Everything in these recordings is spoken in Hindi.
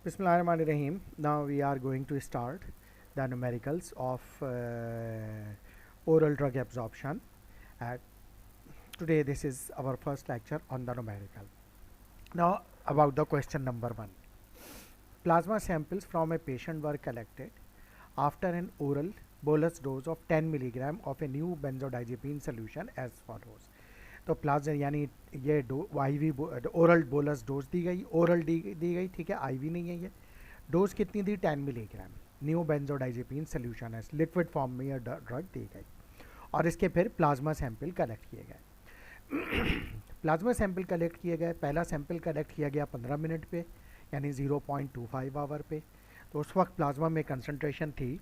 Bismillahirrahmanirrahim. Now we are going to start the numericals of oral drug absorption. And today this is our first lecture on the numerical. Now about the question number 1. Plasma samples from a patient were collected after an oral bolus dose of 10 milligram of a new benzodiazepine solution as follows. तो प्लाज्मा यानी ये आईवी ओरल बोलस डोज दी गई, ओरल दी गई, ठीक है, आईवी नहीं है ये। डोज कितनी दी? 10 मिलीग्राम न्यू बेंजोडाइजेपिन सोल्यूशन है, लिक्विड फॉर्म में ये ड्रग दी गई और इसके फिर प्लाज्मा सैंपल कलेक्ट किए गए। प्लाज्मा सैंपल कलेक्ट किए गए, पहला सैंपल कलेक्ट किया गया 15 मिनट पे यानी 0.25 आवर पे। तो उस वक्त प्लाज्मा में कंसनट्रेशन थी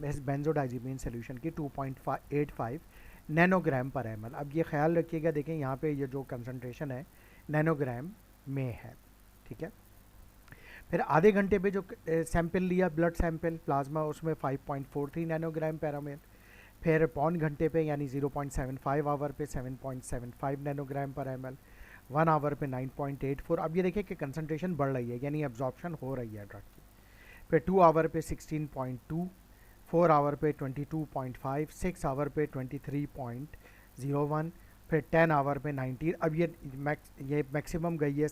इस बेंजोडाइजेपिन सोल्यूशन की 2.85 नैनोग्राम पर एम एल। अब ये ख्याल रखिएगा, देखें यहाँ पे ये जो कंसंट्रेशन है नैनोग्राम में है, ठीक है। फिर आधे घंटे पे जो सैंपल लिया ब्लड सैंपल प्लाज्मा, उसमें 5.43 नैनोग्राम पर एम एल। फिर पौन घंटे पे यानी 0.75 आवर पे 7.75 नैनोग्राम पर एम एल। 1 आवर पे 9.84। अब ये देखिए कि कंसंट्रेशन बढ़ रही है यानी एब्जॉर्प्शन हो रही है ड्रग की। फिर 2 आवर पे 16.2, 4 आवर पे 22.5, 6 आवर पे 23.01, फिर 10 आवर पे 19। अब ये मैक्सिमम गई है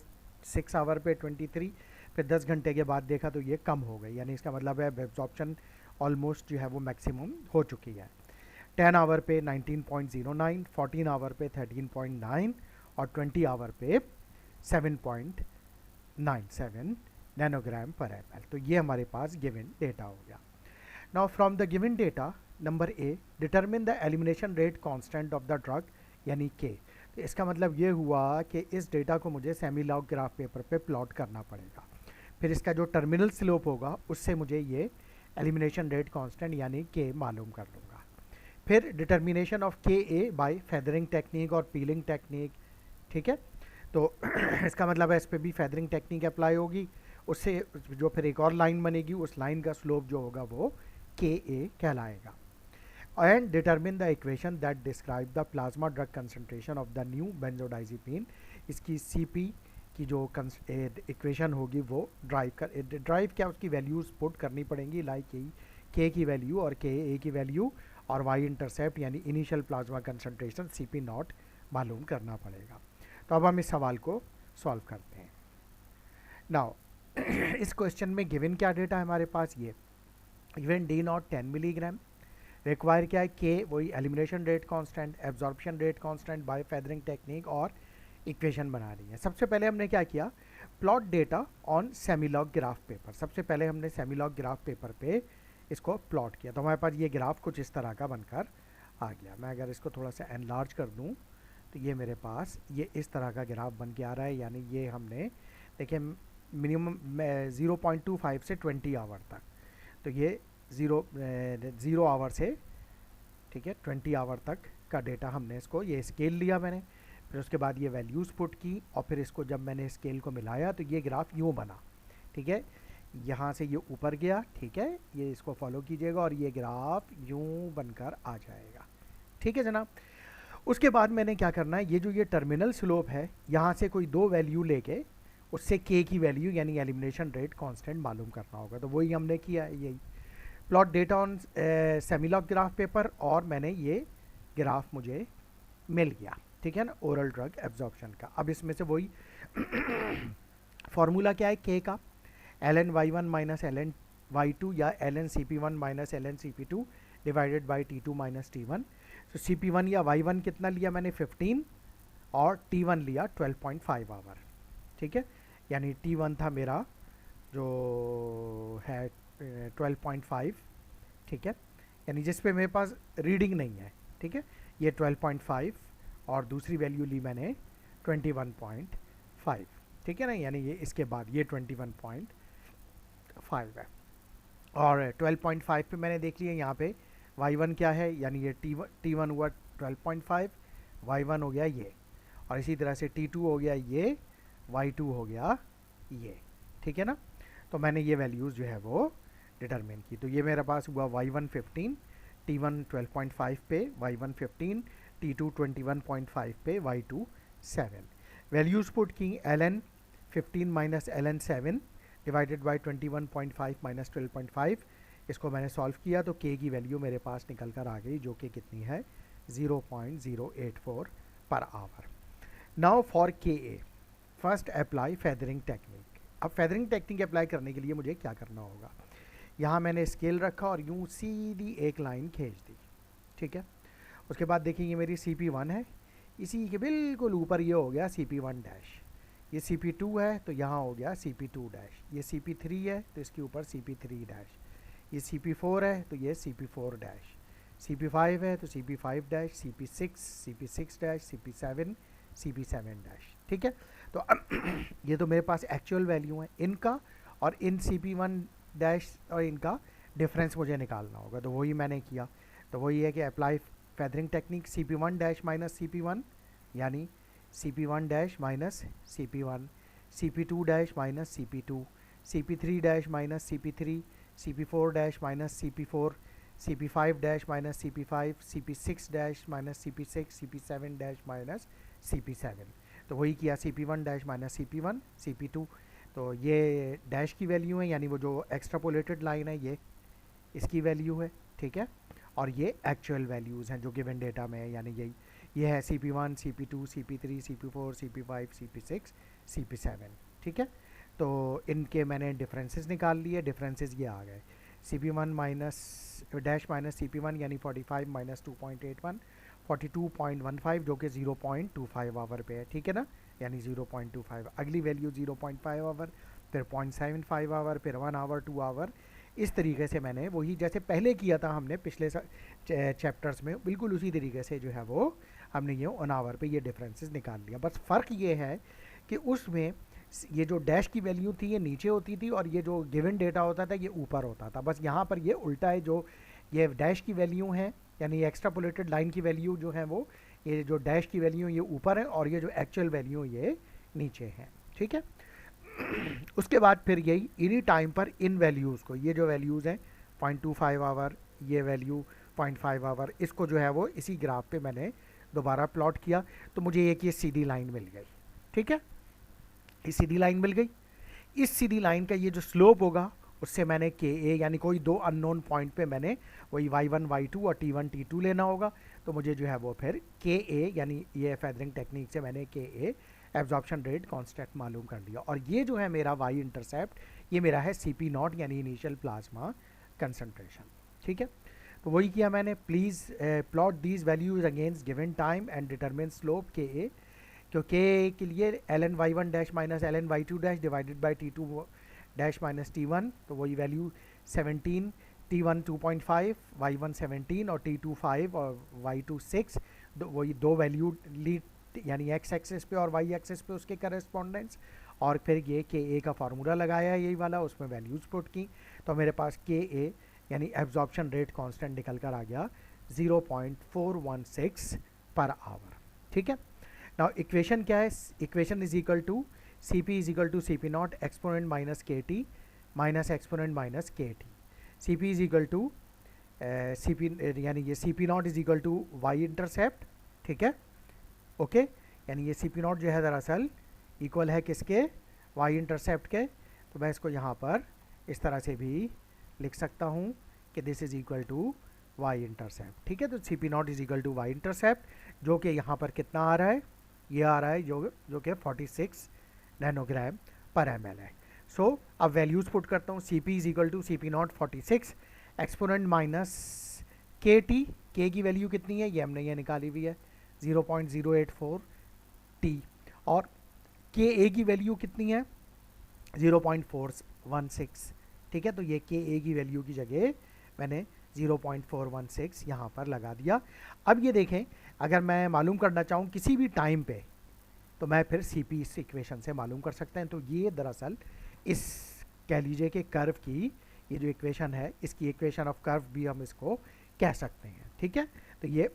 6 आवर पे 23। फिर 10 घंटे के बाद देखा तो ये कम हो गई, यानी इसका मतलब है एब्जॉर्प्शन ऑलमोस्ट जो है वो मैक्सिमम हो चुकी है। 10 आवर पे 19.09, 14 आवर पे 13.9 और 20 आवर पे 7.97 नैनोग्राम पर एम एल। तो ये हमारे पास गिवन डेटा हो गया। Now from the given data, number A, determine the elimination rate constant of the drug यानी K। तो इसका मतलब ये हुआ कि इस डेटा को मुझे सेमी लॉग ग्राफ पेपर पे प्लॉट करना पड़ेगा। फिर इसका जो टर्मिनल स्लोप होगा उससे मुझे ये एलिमिनेशन रेट कांस्टेंट यानी K मालूम कर लूँगा। फिर determination of KA by feathering technique और पीलिंग टेक्निक, ठीक है। तो इसका मतलब है इस पर भी फेदरिंग टेक्निक अप्लाई होगी, उससे जो फिर एक और लाइन बनेगी उस लाइन का स्लोप जो होगा वो KA कहलाएगा। And determine the equation that describe the plasma drug concentration of the new benzodiazepine. इसकी CP की जो इक्वेशन होगी वो ड्राइव क्या उसकी वैल्यूज़ पुट करनी पड़ेंगी, लाइक यही K की वैल्यू और KA की वैल्यू और Y इंटरसेप्ट यानी initial plasma concentration CP not मालूम करना पड़ेगा। तो अब हम इस सवाल को सॉल्व करते हैं। नाउ इस क्वेश्चन में गिवन क्या डेटा है हमारे पास, ये given D naught 10 milligram, require क्या है K, वही elimination rate constant, absorption rate constant by feathering technique और इक्वेशन बना रही है। सबसे पहले हमने क्या किया, plot data on semilog graph paper. सबसे पहले हमने सेमीलॉग ग्राफ पेपर पे इसको प्लॉट किया, तो हमारे पास ये ग्राफ कुछ इस तरह का बनकर आ गया। मैं अगर इसको थोड़ा सा एनलार्ज कर दूँ तो ये मेरे पास ये इस तरह का ग्राफ बन के आ रहा है, यानी ये हमने देखिए मिनिमम 0.25 से 20 आवर तक, तो ये 0 आवर से, ठीक है, 20 आवर तक का डेटा हमने इसको ये स्केल लिया मैंने, फिर उसके बाद ये वैल्यूज़ पुट की और फिर इसको जब मैंने स्केल को मिलाया तो ये ग्राफ यूँ बना, ठीक है, यहाँ से ये ऊपर गया, ठीक है, ये इसको फॉलो कीजिएगा और ये ग्राफ यूँ बनकर आ जाएगा, ठीक है जनाब। उसके बाद मैंने क्या करना है, ये जो ये टर्मिनल स्लोप है यहाँ से कोई दो वैल्यू लेके उससे K की वैल्यू यानी एलिमिनेशन रेट कांस्टेंट मालूम करना होगा। तो वही हमने किया है, यही plot data on semilog graph paper और मैंने ये ग्राफ मुझे मिल गया, ठीक है ना, ओरल ड्रग एब्जॉर्प्शन का। अब इसमें से वही फॉर्मूला क्या है K का, ln/1 माइनस ln/2 या ln/CP1 minus ln/CP2 divided by T2 minus T1। तो CP1 या Y1 कितना लिया मैंने 15 और T1 लिया 12.5 आवर, ठीक है, यानी T1 था मेरा जो है 12.5, ठीक है, यानी जिस पे मेरे पास रीडिंग नहीं है, ठीक है, ये 12.5 और दूसरी वैल्यू ली मैंने 21.5, ठीक है ना, यानी ये इसके बाद ये 21.5 है और 12.5 पे मैंने देख लिया यहाँ पे Y1 क्या है, यानी ये T1 हुआ 12.5, Y1 हो गया ये, और इसी तरह से T2 हो गया ये, Y2 हो गया ये, ठीक है ना। तो मैंने ये वैल्यूज़ जो है वो डिटरमिन की। तो ये मेरे पास हुआ Y1 15, T1 12.5 पे, Y1 15, T2 21.5 पे, Y2 7। वैल्यूज़ पुट की ln 15 minus ln 7 divided by 21.5 minus 12.5, इसको मैंने सॉल्व किया तो k की वैल्यू मेरे पास निकल कर आ गई, जो कि कितनी है 0.084 per hour. Now for KA, first apply feathering technique. अब फेदरिंग टेक्निक अप्लाई करने के लिए मुझे क्या करना होगा, यहाँ मैंने स्केल रखा और यूँ सीधी एक लाइन खींच दी, ठीक है। उसके बाद देखिए ये मेरी CP1 है, इसी के बिल्कुल ऊपर ये हो गया CP1 डैश, ये CP2 है तो यहाँ हो गया CP2 डैश, ये CP3 है तो इसके ऊपर CP3 डैश, ये CP4 है तो ये CP4 डैश, CP5 है तो CP5 dash, CP6 dash, CP7 dash, ठीक है। तो ये तो मेरे पास एक्चुअल वैल्यू है इनका, और इन CP1 डैश और इनका डिफरेंस मुझे निकालना होगा, तो वही मैंने किया। तो वही है कि apply feathering technique, CP1 dash minus CP1 यानी CP1 dash minus CP1, CP2 dash minus CP2, CP3 dash minus CP3, CP4 dash minus CP4, CP5 dash minus CP5, CP6 dash minus CP6, CP7 dash minus CP7। तो वही किया, CP1 dash minus CP1, CP2, तो ये डैश की वैल्यू है, यानी वो जो एक्स्ट्रापोलेटेड लाइन है ये इसकी वैल्यू है, ठीक है। और ये एक्चुअल वैल्यूज़ हैं जो गिवन डेटा में है, यानी यही ये है CP1, CP2, CP3, CP4, CP5, CP6, CP7, ठीक है। तो इनके मैंने डिफरेंसेस निकाल लिए, डिफरेंसेस ये आ गए, CP1 minus dash minus CP1 यानी 45 माइनस 2.81, 42.15 जो कि 0.25 आवर पे है, ठीक है ना, यानी 0.25, अगली वैल्यू 0.5 आवर, फिर 0.75 आवर, फिर 1 आवर, 2 आवर। इस तरीके से मैंने वही जैसे पहले किया था हमने पिछले चैप्टर्स में, बिल्कुल उसी तरीके से जो है वो हमने ये 1 आवर पे ये डिफरेंसेस निकाल लिया। बस फ़र्क ये है कि उसमें ये जो डैश की वैल्यू थी ये नीचे होती थी और ये जो गिवन डेटा होता था ये ऊपर होता था। बस यहाँ पर ये उल्टा है, जो ये डैश की वैल्यू है यानी एक्स्ट्रापोलेटेड लाइन की वैल्यू जो है वो, ये जो डैश की वैल्यू ये ऊपर है और ये जो एक्चुअल वैल्यू ये नीचे है, ठीक है। उसके बाद फिर यही इन्हीं टाइम पर इन वैल्यूज़ को, ये जो वैल्यूज़ हैं 0.25 आवर, ये वैल्यू 0.5 आवर, इसको जो है वो इसी ग्राफ पे मैंने दोबारा प्लॉट किया, तो मुझे एक ये सीधी लाइन मिल गई, ठीक है। ये सीधी लाइन मिल गई, इस सीधी लाइन का ये जो स्लोप होगा उससे मैंने KA यानी कोई दो अननोन पॉइंट पे मैंने वही y1 y2 और t1 t2 लेना होगा, तो मुझे जो है वो फिर KA यानी ये फेदरिंग टेक्निक से मैंने KA एब्जॉर्प्शन रेट कांस्टेंट मालूम कर लिया। और ये जो है मेरा y इंटरसेप्ट, ये मेरा है CP0 यानी इनिशियल प्लाज्मा कंसंट्रेशन, ठीक है। तो वही किया मैंने, please plot these values against given time and determine slope KA, क्योंकि के लिए ln y1 dash minus ln y2 dash divided by t2 dash minus t1, तो वही वैल्यू 17, t1 2.5, y1 17 और t2 5 और y2 6, वही दो वैल्यू ली यानी x एक्सिस पे और y एक्सिस पे उसके करस्पॉन्डेंस, और फिर ये KA का फार्मूला लगाया यही वाला, उसमें वैल्यूज पुट की, तो मेरे पास KA यानी एब्जॉर्प्शन रेट कांस्टेंट निकल कर आ गया 0.416 पर आवर, ठीक है। नाउ इक्वेशन क्या है, equation is equal to CP is equal to CP0 exponent minus KT minus exponent minus KT, CP is equal to CP यानी ये CP0 is equal to y intercept, ठीक है, ओके, यानी ये CP0 जो है दरअसल इक्वल है किसके, y इंटरसेप्ट के, तो मैं इसको यहाँ पर इस तरह से भी लिख सकता हूँ कि this is equal to y intercept, ठीक है। तो CP0 is equal to y intercept, जो कि यहाँ पर कितना आ रहा है, ये आ रहा है जो कि 46 नैनोग्राम पर ml है। सो अब वैल्यूज़ पुट करता हूँ, CP is equal to CP0 46 exponent minus KT, K की वैल्यू कितनी है ये हमने ये निकाली हुई है 0.084 T, और KA की वैल्यू कितनी है 0.416, ठीक है। तो ये KA की वैल्यू की जगह मैंने 0.416 यहाँ पर लगा दिया। अब ये देखें, अगर मैं मालूम करना चाहूँ किसी भी टाइम पे, तो मैं फिर CP इस इक्वेशन से मालूम कर सकते हैं। तो ये दरअसल इस कह लीजिए कि कर्व की ये जो इक्वेशन है, इसकी इक्वेशन ऑफ कर्व भी हम इसको कह सकते हैं, ठीक है। तो ये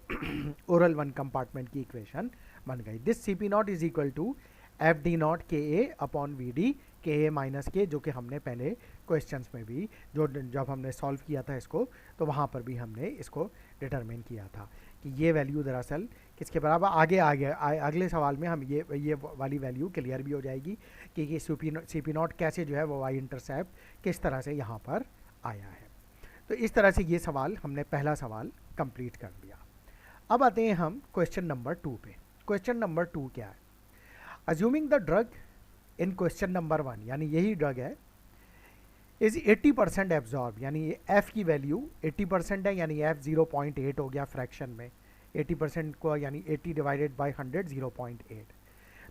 ओरल 1 कंपार्टमेंट की इक्वेशन बन गई। This CP0 is equal to FD0 KA upon VD KA minus K, जो कि हमने पहले क्वेश्चंस में भी जब हमने सॉल्व किया था इसको, तो वहाँ पर भी हमने इसको डिटरमिन किया था कि ये वैल्यू दरअसल किसके बराबर, अगले सवाल में हम ये वाली वैल्यू क्लियर भी हो जाएगी कि ये सी पी नॉट कैसे जो है वो वाई इंटरसेप्ट किस तरह से यहाँ पर आया है। तो इस तरह से ये सवाल हमने पहला सवाल कंप्लीट कर दिया। अब आते हैं हम क्वेश्चन नंबर 2 पे। क्वेश्चन नंबर 2 क्या है? Assuming the drug in question number 1, यानी यही ड्रग है, इज 80% एब्जॉर्ब, यानी एफ की वैल्यू 80% है, यानी एफ 0.8 हो गया फ्रैक्शन में। 80% को यानी 80 डिवाइडेड बाई 100 0.8।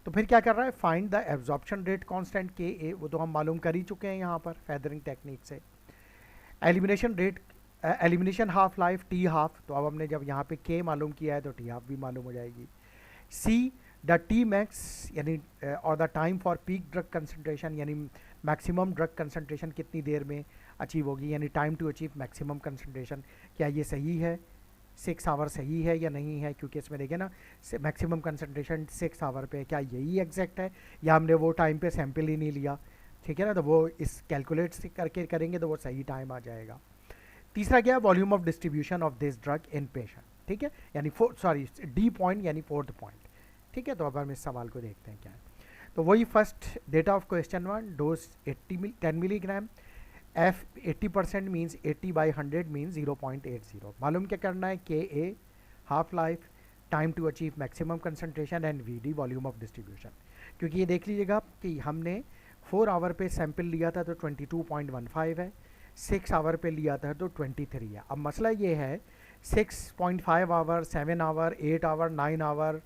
तो फिर क्या कर रहा है? Find the absorption rate constant के ए, वो तो हम मालूम कर ही चुके हैं यहाँ पर फेदरिंग टेक्निक से। Elimination rate, elimination half life T half, तो अब हमने जब यहाँ पे के मालूम किया है तो टी हाफ भी मालूम हो जाएगी। सी द टी मैक्स, यानी और the time for peak drug concentration, यानी मैक्सिमम ड्रग कंसंट्रेशन कितनी देर में अचीव होगी, यानी time to achieve maximum concentration. क्या ये सही है? 6 आवर सही है या नहीं है? क्योंकि इसमें देखिए ना मैक्सिमम कंसंट्रेशन 6 आवर पे, क्या यही एग्जैक्ट है या हमने वो टाइम पे सैंपल ही नहीं लिया? ठीक है ना, तो वो इस कैलकुलेट से करके करेंगे तो वो सही टाइम आ जाएगा। तीसरा क्या है? Volume of distribution of this drug in patient, ठीक है, यानी डी पॉइंट यानी 4th पॉइंट। ठीक है, तो अब हम इस सवाल को देखते हैं क्या है। तो वही first data of question 1, dose 10 milligram, F 80% means 80 by 100 means 0.80। मालूम क्या करना है? K a half life, time to achieve maximum concentration and V D volume of distribution. क्योंकि ये देख लीजिएगा कि हमने 4 आवर पे सैंपल लिया था तो 22.15 है, 6 आवर पे लिया था तो 23 है। अब मसला ये है 6.5 आवर, 7 आवर, 8 आवर, 9 आवर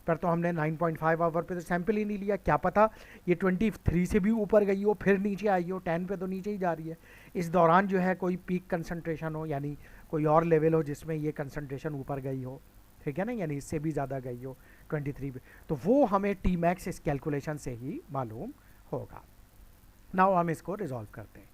पर तो हमने 9.5 आवर पे तो सैंपल ही नहीं लिया। क्या पता ये 23 से भी ऊपर गई हो फिर नीचे आई हो, 10 पे तो नीचे ही जा रही है। इस दौरान जो है कोई पीक कंसंट्रेशन हो, यानी कोई और लेवल हो जिसमें ये कंसंट्रेशन ऊपर गई हो, ठीक है ना, यानी इससे भी ज़्यादा गई हो 23 पे, तो वो हमें टी मैक्स इस कैलकुलेशन से ही मालूम होगा। नाउ हम इसको रिजॉल्व करते हैं।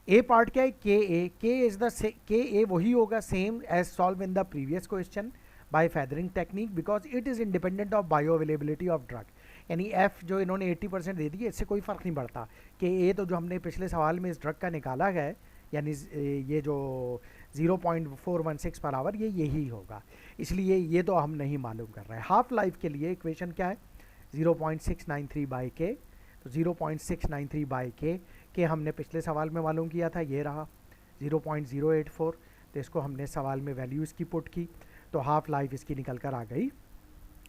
ए पार्ट क्या है? के इज द के ए वही होगा same as solve in the previous question by feathering technique because it is independent of bioavailability of drug. यानी एफ जो इन्होंने 80% दे दी है, इससे कोई फ़र्क नहीं पड़ता कि ए तो जो हमने पिछले सवाल में इस ड्रग का निकाला है, यानी ये जो 0.416 पर आवर ये यही होगा, इसलिए ये तो हम नहीं मालूम कर रहे हैं। हाफ लाइफ के लिए इक्वेशन क्या है? 0.693 बाई के, तो 0.693 बाई के हमने पिछले सवाल में मालूम किया था, ये रहा 0.084। तो इसको हमने सवाल में वैल्यू इसकी पुट की तो हाफ लाइफ इसकी निकल कर आ गई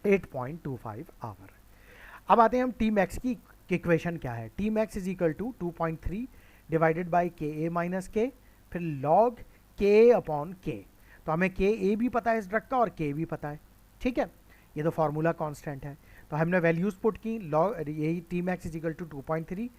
8.25 आवर। अब आते हैं हम टी मैक्स की इक्वेशन क्या है? T max is equal to 2.3 divided by K A minus के, फिर लॉग के ए अपॉन के। तो हमें के ए भी पता है इस ड्रग का और के भी पता है, ठीक है, ये तो फार्मूला कांस्टेंट है। तो हमने वैल्यूज पुट की, लॉग यही T max is equal to 2.3,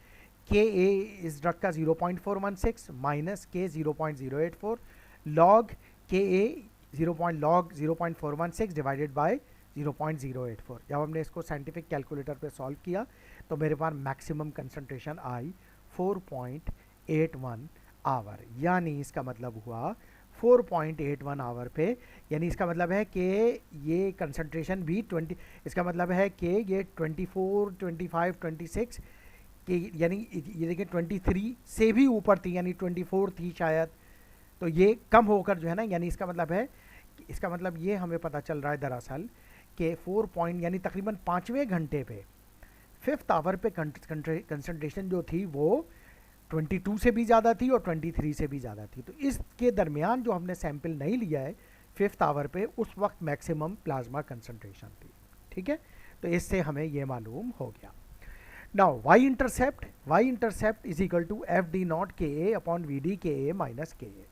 K ए इस ड्रग का 0.416 माइनस के 0.084, लॉग के ए लॉग 0.416 डिवाइडेड बाय 0.084। जब हमने इसको साइंटिफिक कैलकुलेटर पे सॉल्व किया तो मेरे पास मैक्सिमम कंसंट्रेशन आई 4.81 आवर, यानी इसका मतलब हुआ 4.81 आवर पे, यानी इसका मतलब है कि ये कंसंट्रेशन भी 20, इसका मतलब है कि ये 24, 25, 26 कि यानी ये देखिए 23 से भी ऊपर थी, यानी 24 थी शायद, तो ये कम होकर जो है ना, यानी इसका मतलब है, इसका मतलब ये हमें पता चल रहा है दरअसल कि 4 पॉइंट यानी तकरीबन 5वें घंटे पे 5th आवर पे कंसंट्रेशन जो थी वो 22 से भी ज़्यादा थी और 23 से भी ज़्यादा थी। तो इसके दरमियान जो हमने सैंपल नहीं लिया है 5th आवर पे, उस वक्त मैक्सिमम प्लाज्मा कंसंट्रेशन थी, ठीक है। तो इससे हमें ये मालूम हो गया। Now y intercept is equal to F D not K A upon V D K A minus के ए,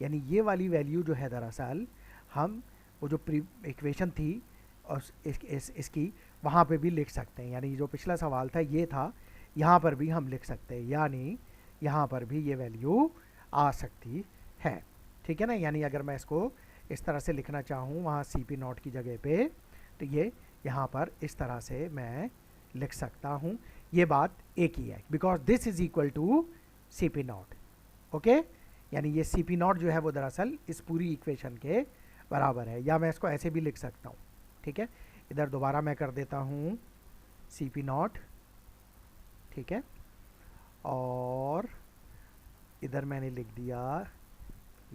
यानी ये वाली वैल्यू जो है दरअसल हम वो जो इक्वेशन थी और इसकी वहाँ पे भी लिख सकते हैं, यानी जो पिछला सवाल था ये था, यहाँ पर भी हम लिख सकते हैं, यानी यहाँ पर भी ये वैल्यू आ सकती है, ठीक है ना। यानी अगर मैं इसको इस तरह से लिखना चाहूँ वहाँ सी पी नॉट की जगह पे, तो ये यहाँ पर इस तरह से मैं लिख सकता हूँ। ये बात एक ही है because this is equal to C P nought, okay, यानी ये सी पी नॉट जो है वो दरअसल इस पूरी इक्वेशन के बराबर है, या मैं इसको ऐसे भी लिख सकता हूँ, ठीक है। इधर दोबारा मैं कर देता हूँ सी पी नॉट, ठीक है, और इधर मैंने लिख दिया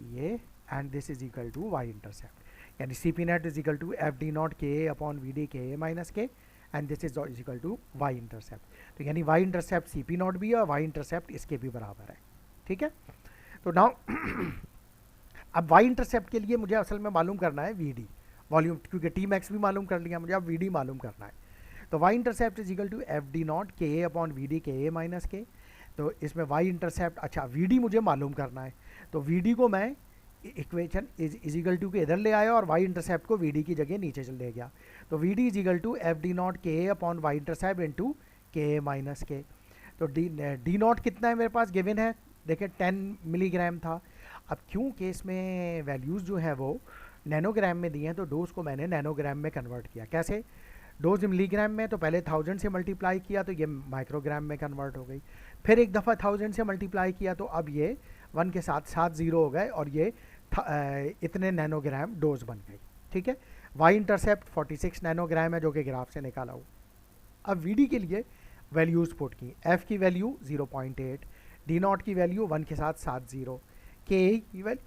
ये, and this is equal to Y intercept. यानी C P net is equal to F D not K A upon V D K A minus K, and this is equal to Y intercept. तो यानी Y intercept C P naught भी है और वाई इंटरसेप्ट इसके भी बराबर है, ठीक है। तो नाउ अब वाई इंटरसेप्ट के लिए मुझे असल में मालूम करना है वी डी वॉल्यूम, क्योंकि टी मैक्स भी मालूम कर लिया, मुझे अब वी डी मालूम करना है। तो y intercept is equal to F D not K A upon V D K A minus के। तो इसमें वाई इंटरसेप्ट, अच्छा वी डी मुझे मालूम करना है, तो वी डी को मैं इक्वेशन इज इक्वल टू के इधर ले आया और वाई इंटरसेप्ट को वी डी की जगह नीचे चल ले गया। तो V D is equal to F D not K A upon y intercept into K A minus के। तो डी नॉट कितना है मेरे पास गिवन है, देखिए 10 मिलीग्राम था। अब क्योंकि इसमें वैल्यूज़ जो है वो नैनोग्राम में दिए हैं, तो डोज को मैंने नैनोग्राम में कन्वर्ट किया। कैसे? डोज मिलीग्राम में तो पहले 1000 से मल्टीप्लाई किया तो ये माइक्रोग्राम में कन्वर्ट हो गई, फिर एक दफ़ा 1000 से मल्टीप्लाई किया तो अब ये 1 के साथ 7 जीरो हो गए और ये इतने नैनोग्राम डोज बन गई, ठीक है। वाई इंटरसेप्ट 46 नैनोग्राम है जो कि ग्राफ से निकाला हो। अब वी डी के लिए वैल्यूज़ पुट की, एफ की वैल्यू 0.8, डी नॉट की वैल्यू 1 के साथ 7 जीरो, के ए की वैल्यू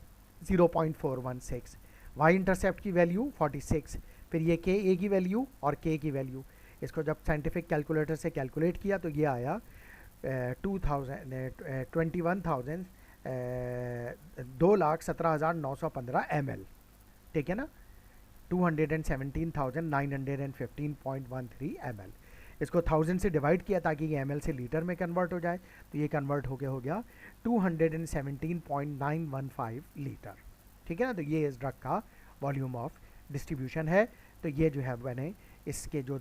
0.416, वाई इंटरसेप्ट की वैल्यू 46, फिर ये के ए की वैल्यू और के की वैल्यू, इसको जब साइंटिफिक कैलकुलेटर से कैलकुलेट किया तो ये आया 2,17,915 ml, ठीक है ना, 217,915.13 ml। इसको 1000 से डिवाइड किया ताकि ये ml से लीटर में कन्वर्ट हो जाए, तो ये कन्वर्ट हो गया 217.915 लीटर, ठीक है ना। तो ये इस ड्रग का वॉल्यूम ऑफ डिस्ट्रीब्यूशन है। तो ये जो है मैंने इसके जो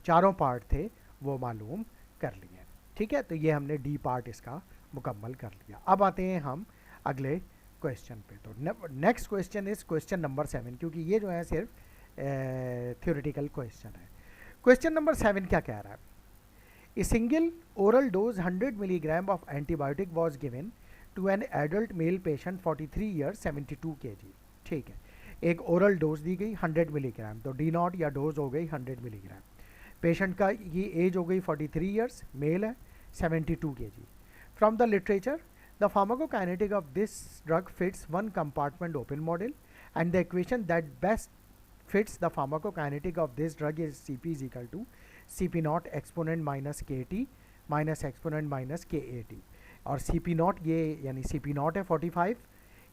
चारों पार्ट थे वो मालूम कर लिए, ठीक है। तो ये हमने डी पार्ट इसका मुकम्मल कर लिया। अब आते हैं हम अगले क्वेश्चन पे। तो next question is question number 7, क्योंकि ये जो है सिर्फ थ्योरेटिकल क्वेश्चन है। क्वेश्चन नंबर 7 क्या कह रहा है? A single oral dose 100 milligram of antibiotic was given to an adult male patient 43 year 72 kg, ठीक है। एक ओरल डोज दी गई 100 मिलीग्राम, तो डी नॉट या डोज हो गई 100 मिलीग्राम। पेशेंट का ये एज हो गई 43 ईयर्स, मेल है, 72 kg। From the literature the pharmacokinetic of this drug fits one compartment open model and the equation that best fits the pharmacokinetic of this drug is Cp is equal to Cp naught exponent minus Kt minus exponent minus Kat। और Cp naught ये यानी Cp naught है 45,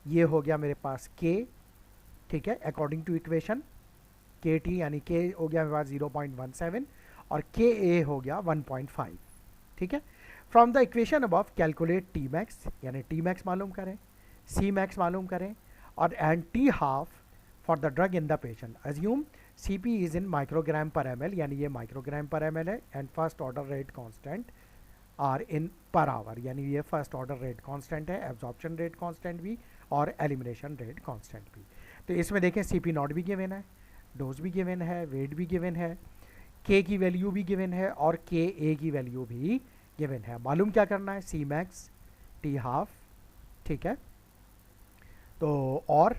ये हो गया मेरे पास K, ठीक है, अकॉर्डिंग टू इक्वेशन। Kt यानी K हो गया मेरे पास 0.17 और Ka हो गया 1.5, ठीक है। From the equation above calculate T max, यानी T max मालूम करें, C max मालूम करें और and T half for the drug in the patient. Assume Cp is in microgram per ml, यानी ये microgram per ml है, and first order rate constant are in per hour, यानी ये first order rate constant है, absorption rate constant भी और elimination rate constant भी। तो इसमें देखें Cp नॉट भी गिवन है, डोज भी गिवन है, वेट भी गिवन है, K की वैल्यू भी गिवन है और Ka की वैल्यू भी गिवन है। मालूम क्या करना है? C max, T half, ठीक है, तो और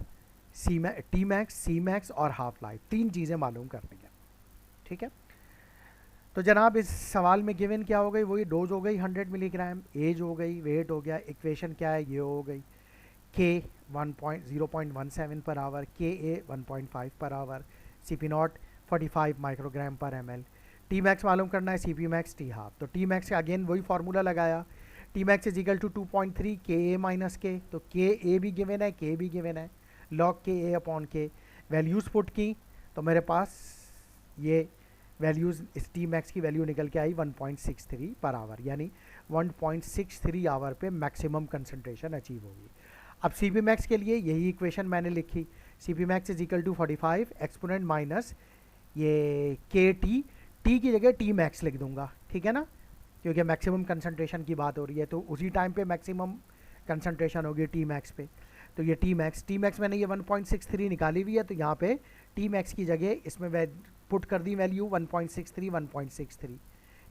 टी मैक्स, सी मैक्स और हाफ लाइफ, 3 चीज़ें मालूम करनी है, ठीक है। तो जनाब इस सवाल में गिवन क्या हो गई? वही डोज हो गई 100 मिलीग्राम, एज हो गई, वेट हो गया, इक्वेशन क्या है? ये हो गई के 0.17 पर आवर, के A 1.5 per hour, C P nought 45 microgram per ml। T max मालूम करना है, C P max, T half. तो टी मैक्स अगेन वही फार्मूला लगाया, T max is equal to 2.3 K A minus के, तो के ए भी गिवन है, के भी गिवन है, लॉग के ए अपॉन के। वैल्यूज़ पुट की तो मेरे पास ये वैल्यूज़, इस टी मैक्स की वैल्यू निकल के आई 1.63 पर आवर, यानी 1.63 आवर पे मैक्सिमम कंसंट्रेशन अचीव होगी। अब सी पी मैक्स के लिए यही इक्वेशन मैंने लिखी, C P max is equal to 45 exponent minus ये के टी, टी की जगह टी मैक्स लिख दूंगा, ठीक है ना, क्योंकि मैक्सिमम कंसंट्रेशन की बात हो रही है, तो उसी टाइम पे मैक्सिमम कंसंट्रेशन होगी टी मैक्स पे। तो ये टी मैक्स मैंने ये 1.63 निकाली हुई है, तो यहाँ पे टी मैक्स की जगह इसमें पुट कर दी वैल्यू 1.63,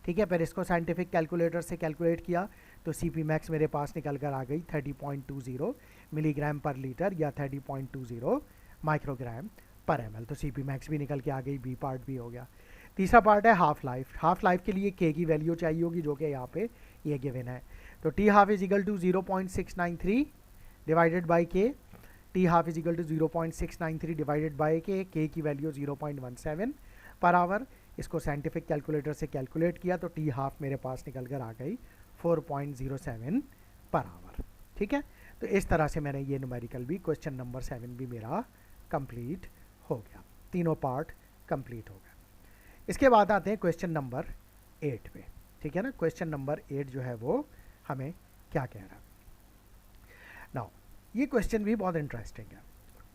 ठीक है। फिर इसको साइंटिफिक कैलकुलेटर से कैलकुलेट किया तो सी पी मैक्स मेरे पास निकल कर आ गई 30.20 मिलीग्राम पर लीटर या 30.20 माइक्रोग्राम पर ml। तो सी पी मैक्स भी निकल के आ गई, बी पार्ट भी हो गया। तीसरा पार्ट है हाफ लाइफ। हाफ लाइफ के लिए के की वैल्यू चाहिए होगी जो कि यहाँ पे ये गिवन है। तो T half is equal to 0.693 divided by K, T half is equal to 0.693 divided by K की वैल्यू 0.17 पर आवर। इसको साइंटिफिक कैलकुलेटर से कैलकुलेट किया तो टी हाफ मेरे पास निकल कर आ गई 4.07 पर आवर। ठीक है, तो इस तरह से मैंने ये न्यूमेरिकल भी क्वेश्चन नंबर 7 भी मेरा कंप्लीट हो गया, तीनों पार्ट कंप्लीट हो गया। इसके बाद आते हैं क्वेश्चन नंबर 8 पे। ठीक है ना, क्वेश्चन नंबर 8 जो है वो हमें क्या कह रहा है। नाउ ये क्वेश्चन भी बहुत इंटरेस्टिंग है।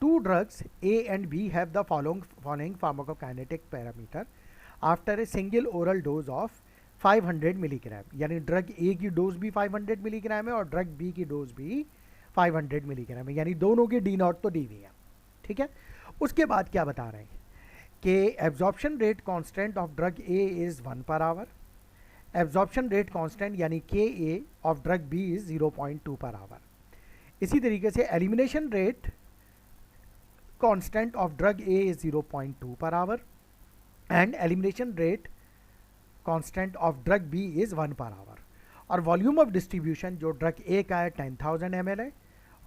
Two drugs A and B have the following pharmacokinetic parameter after a single oral dose of 500 milligram. यानी ड्रग ए की डोज भी 500 मिलीग्राम है और ड्रग बी की डोज भी 500 मिलीग्राम है, यानी दोनों की डी नॉट तो डी वी है। ठीक है, उसके बाद क्या बता रहे हैं कि absorption rate constant of drug A is 1 per hour, absorption rate constant यानी K A of drug B is 0.2 per hour. इसी तरीके से elimination rate constant of drug A is 0.2 per hour and elimination rate constant of drug B is 1 per hour. और वॉल्यूम ऑफ डिस्ट्रीब्यूशन जो ड्रग ए का है 10,000 ml है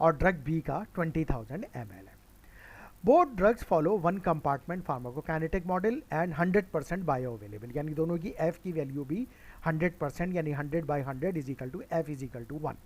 और ड्रग बी का 20,000 ml है। Both drugs follow one compartment pharmacokinetic model and 100% bio available, यानी दोनों की एफ की वैल्यू भी 100% यानी 100/100 is equal to F is equal to 1।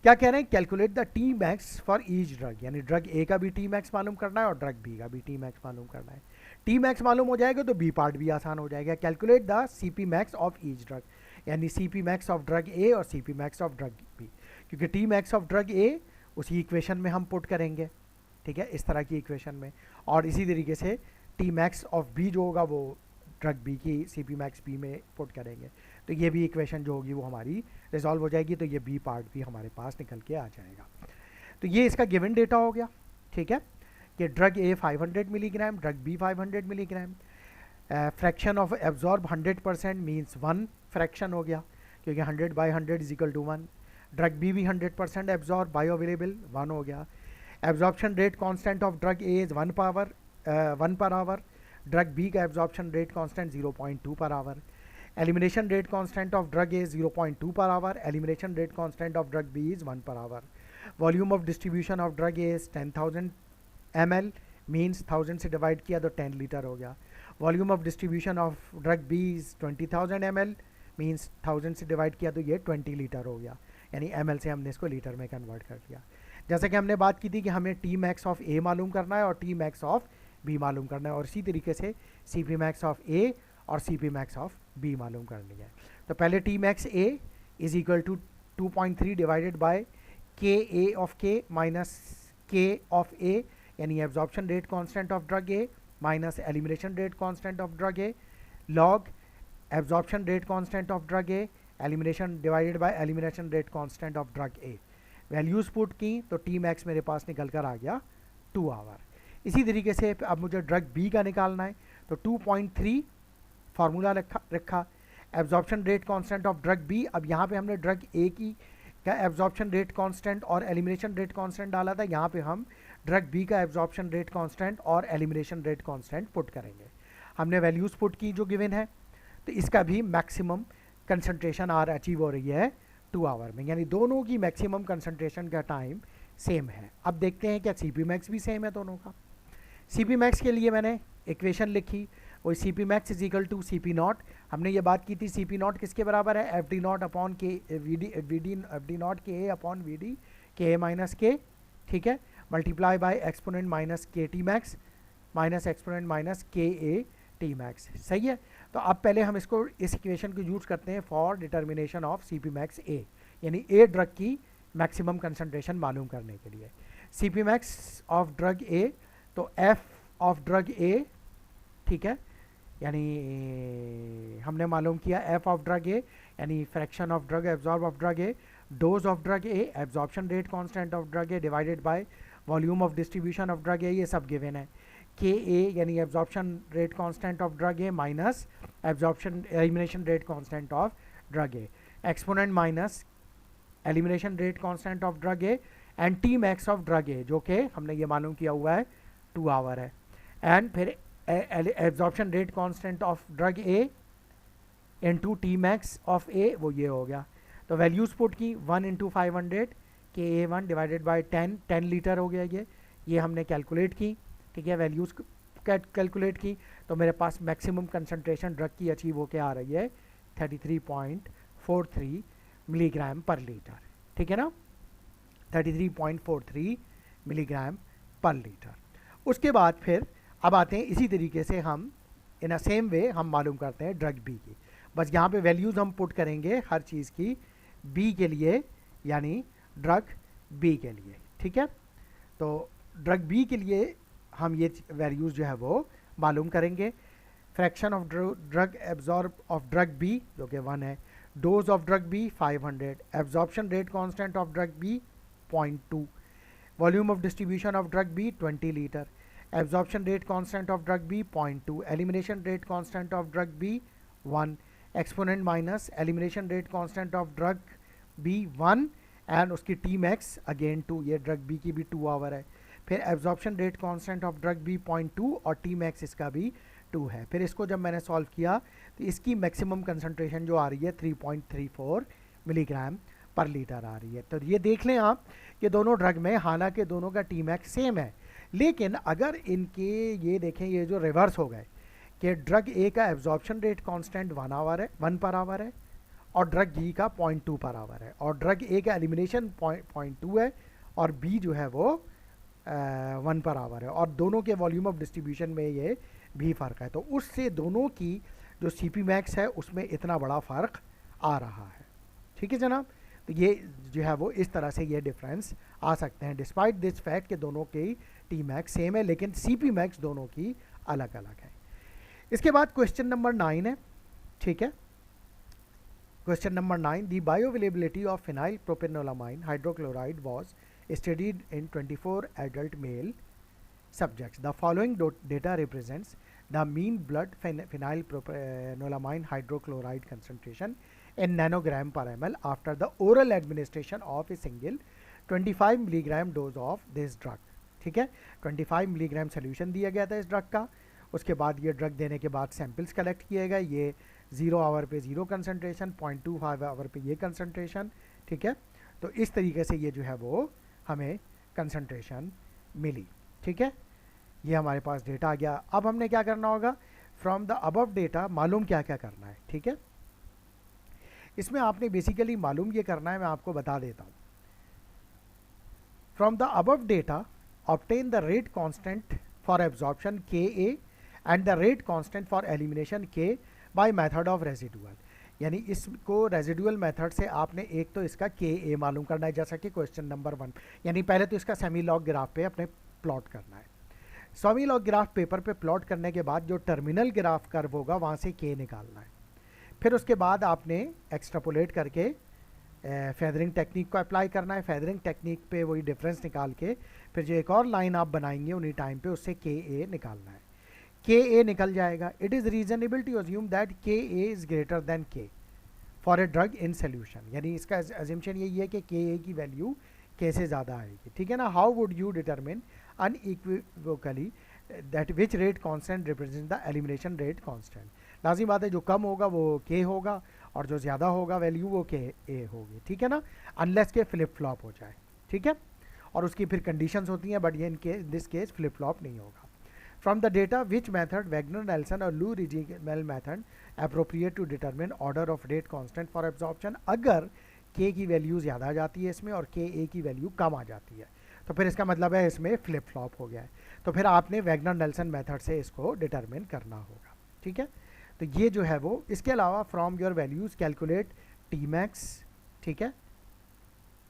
क्या कह रहे हैं, calculate the T max for each drug, यानी ड्रग ए का भी टी मैक्स मालूम करना है और ड्रग बी का भी टी मैक्स मालूम करना है। टी मैक्स मालूम हो जाएगा तो बी पार्ट भी आसान हो जाएगा। Calculate the C P max of each drug, यानी C P max of drug A और C P max of drug B, क्योंकि T max of drug A उसी इक्वेशन में हम पुट करेंगे। ठीक है, इस तरह की इक्वेशन में, और इसी तरीके से टी मैक्स ऑफ बी जो होगा वो ड्रग बी की सी पी मैक्स बी में पुट करेंगे, तो ये भी इक्वेशन जो होगी वो हमारी रिजॉल्व हो जाएगी, तो ये बी पार्ट भी हमारे पास निकल के आ जाएगा। तो ये इसका गिवन डेटा हो गया। ठीक है, कि drug A 500 milligram, drug B 500 milligram, fraction of absorb 100% means 1 fraction हो गया, क्योंकि 100/100 is equal to 1। Drug B भी 100% एब्जॉर्ब बायो अवेलेबल 1 हो गया। Absorption rate constant of drug A is 1 per hour, drug B का absorption rate constant 0.2 per hour. Elimination rate constant of drug A 0.2 per hour, elimination rate constant of drug B is 1 per hour. Volume of distribution of drug A is 10,000 ml, means 1000 से डिवाइड किया तो 10 लीटर हो गया। Volume of distribution of drug B is 20,000 ml, means 1000 से डिवाइड किया तो ये 20 लीटर हो गया, यानी ml से हमने इसको लीटर में कन्वर्ट कर दिया। जैसे कि हमने बात की थी कि हमें टी मैक्स ऑफ ए मालूम करना है और टी मैक्स ऑफ बी मालूम करना है, और इसी तरीके से C P max of A और C P max of B मालूम करनी है। तो पहले T max A is equal to 2.3 divided by K A of K minus K of A, यानी absorption rate constant of drug A minus elimination rate constant of drug A, log absorption rate constant of drug A, elimination divided by elimination rate constant of drug A. Values put की तो टी मैक्स मेरे पास निकल कर आ गया 2 आवर। इसी तरीके से अब मुझे ड्रग बी का निकालना है, तो 2.3 फार्मूला रखा absorption rate constant of drug B. अब यहाँ पे हमने ड्रग ए की का एब्जॉर्प्शन रेट कांस्टेंट और एलिमिनेशन रेट कांस्टेंट डाला था, यहाँ पे हम ड्रग बी का एब्जॉर्प्शन रेट कांस्टेंट और एलिमिनेशन रेट कांस्टेंट पुट करेंगे। हमने वैल्यूज पुट की जो गिवन है, तो इसका भी मैक्सिमम कंसंट्रेशन आर अचीव हो रही है 2 आवर में, यानी दोनों की मैक्सिमम कंसंट्रेशन का टाइम सेम है। अब देखते हैं क्या सी पी मैक्स भी सेम है दोनों का। सी पी मैक्स के लिए मैंने इक्वेशन लिखी, वही C P max is equal to C P nought. हमने ये बात की थी सी पी नॉट किसके बराबर है, एफ डी नॉट अपॉन के F D not K A upon V D K A minus के, ठीक है, मल्टीप्लाई बाय एक्सपोनेंट माइनस के T max minus exponent minus के ए टी मैक्स। सही है, तो अब पहले हम इसको इस इक्वेशन को यूज करते हैं for determination of C P max A, यानी ए ड्रग की मैक्सिमम कंसंट्रेशन मालूम करने के लिए। C P max of drug A, तो एफ ऑफ ड्रग ए, ठीक है, यानी हमने मालूम किया एफ ऑफ ड्रग ए यानी fraction of drug absorb of drug A, dose of drug A, absorption rate constant of drug A divided by volume of distribution of drug ए, ये सब गिवन है। के ए यानी absorption rate constant of drug A minus absorption elimination rate constant of drug A, exponent minus elimination rate constant of drug A and T max of drug ए, जो कि हमने ये मालूम किया हुआ है 2 आवर है, एंड फिर absorption rate constant of drug A into T max of A, वो ये हो गया। तो वैल्यूज पुट की 1 × 500 KA1 डिवाइडेड बाय 10 लीटर हो गया ये हमने कैलकुलेट की, ठीक है, वैल्यूज़ कैलकुलेट की। तो मेरे पास मैक्सिमम कंसनट्रेशन ड्रग की अचीव होके आ रही है 33.43 मिलीग्राम पर लीटर, ठीक है ना, 33.43 मिलीग्राम पर लीटर। उसके बाद फिर अब आते हैं इसी तरीके से हम इन अ सेम वे हम मालूम करते हैं ड्रग बी की। बस यहाँ पे वैल्यूज़ हम पुट करेंगे हर चीज़ की बी के लिए, यानी ड्रग बी के लिए, ठीक है। तो ड्रग बी के लिए हम ये वैल्यूज़ जो है वो मालूम करेंगे। Fraction of drug absorb of drug B जो कि 1 है, dose of drug B 500, absorption rate constant of drug B 0.2, volume of distribution of drug B 20 litre, absorption rate constant of drug B 0.2, elimination rate constant of drug B 1, exponent minus elimination rate constant of drug B 1 and उसकी टी मैक्स अगेन 2, ये ड्रग बी की भी 2 आवर है। फिर absorption rate constant of drug B 0.2 और टी मैक्स इसका भी 2 है। फिर इसको जब मैंने सॉल्व किया तो इसकी मैक्सिमम कंसंट्रेशन जो आ रही है 3.34 मिलीग्राम पर लीटर आ रही है। तो ये देख लें आप कि दोनों ड्रग में हालांकि दोनों का टी मैक्स सेम है, लेकिन अगर इनके ये देखें ये जो रिवर्स हो गए कि ड्रग ए का absorption rate constant 1 per our है और ड्रग बी का 0.2 पर आवर है, और ड्रग ए का एलिमिनेशन 0.2 है और बी जो है वो 1 पर आवर है, और दोनों के वॉल्यूम ऑफ डिस्ट्रीब्यूशन में ये भी फ़र्क है। तो उससे दोनों की जो सी पी मैक्स है उसमें इतना बड़ा फ़र्क आ रहा है, ठीक है जनाब। तो ये जो है वो इस तरह से ये डिफरेंस आ सकते हैं डिस्पाइट दिस फैक्ट कि दोनों की टी मैक्स सेम है लेकिन सी पी मैक्स दोनों की अलग अलग है। इसके बाद क्वेश्चन नंबर 9 है, ठीक है। Question number 9, the bioavailability of phenylpropanolamine hydrochloride was studied in 24 adult male subjects. The following data represents the mean blood phenylpropanolamine hydrochloride concentration in nanogram per ml after the oral administration of a single 25 milligram dose of this drug, ठीक है। 25 मिलीग्राम सोल्यूशन दिया गया था इस ड्रग का, उसके बाद ये ड्रग देने के बाद सैंपल्स कलेक्ट किए गए, ये 0 आवर पे 0 कंसनट्रेशन, 0.25 आवर पे ये कंसनट्रेशन, ठीक है। तो इस तरीके से ये जो है वो हमें कंसंट्रेशन मिली, ठीक है। ये हमारे पास डेटा आ गया। अब हमने क्या करना होगा, फ्रॉम द अबव डेटा मालूम क्या क्या करना है, ठीक है। इसमें आपने बेसिकली मालूम ये करना है, मैं आपको बता देता हूँ। From the above data obtain the rate constant for absorption KA and the rate constant for elimination K by method of residual, यानी इसको रेजिडुअल मेथड से आपने एक तो इसका KA मालूम करना है, जैसा कि क्वेश्चन नंबर 1, यानी पहले तो इसका सेमी लॉग ग्राफ पे अपने प्लॉट करना है। सेमी लॉग ग्राफ पेपर पे प्लॉट करने के बाद जो टर्मिनल ग्राफ कर्व होगा वहाँ से K निकालना है। फिर उसके बाद आपने एक्सट्रापोलेट करके फेदरिंग टेक्निक को अप्लाई करना है। फेदरिंग टेक्निक पे वही डिफरेंस निकाल के फिर जो एक और लाइन आप बनाएंगे उन्हीं टाइम पे उससे KA निकालना है। KA निकल जाएगा। It is reasonable to assume that KA is greater than K for a drug in solution, यानी इसका अजम्पशन यही है कि KA की वैल्यू K से ज़्यादा आएगी, ठीक है ना। How would you determine unequivocally that which rate constant represent the elimination rate constant. लाजिम बात है जो कम होगा वो K होगा और जो ज़्यादा होगा वैल्यू वो KA होगी, ठीक है ना, अनलेस के फ्लिप फ्लॉप हो जाए, ठीक है। और उसकी फिर कंडीशंस होती हैं, बट ये in this case flip flop नहीं होगा। From the data, which method, Wagner-Nelson or Lou-Rigel method, appropriate to determine order of rate constant for absorption? अगर K की वैल्यू ज़्यादा आ जाती है इसमें और KA की वैल्यू कम आ जाती है तो फिर इसका मतलब है इसमें फ्लिप फ्लॉप हो गया है, तो फिर आपने वैगनर-नेल्सन मेथड से इसको डिटरमिन करना होगा, ठीक है। तो ये जो है वो, इसके अलावा from your values calculate T max, ठीक है।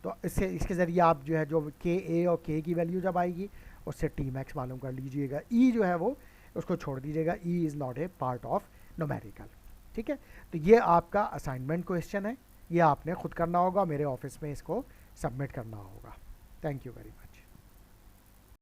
तो इसके ज़रिए आप जो है जो KA और K की वैल्यू जब आएगी उससे टी मैक्स मालूम कर लीजिएगा। E जो है वो उसको छोड़ दीजिएगा, E is not a part of numerical, ठीक है। तो ये आपका असाइनमेंट क्वेश्चन है, ये आपने खुद करना होगा, मेरे ऑफिस में इसको सबमिट करना होगा। Thank you very much.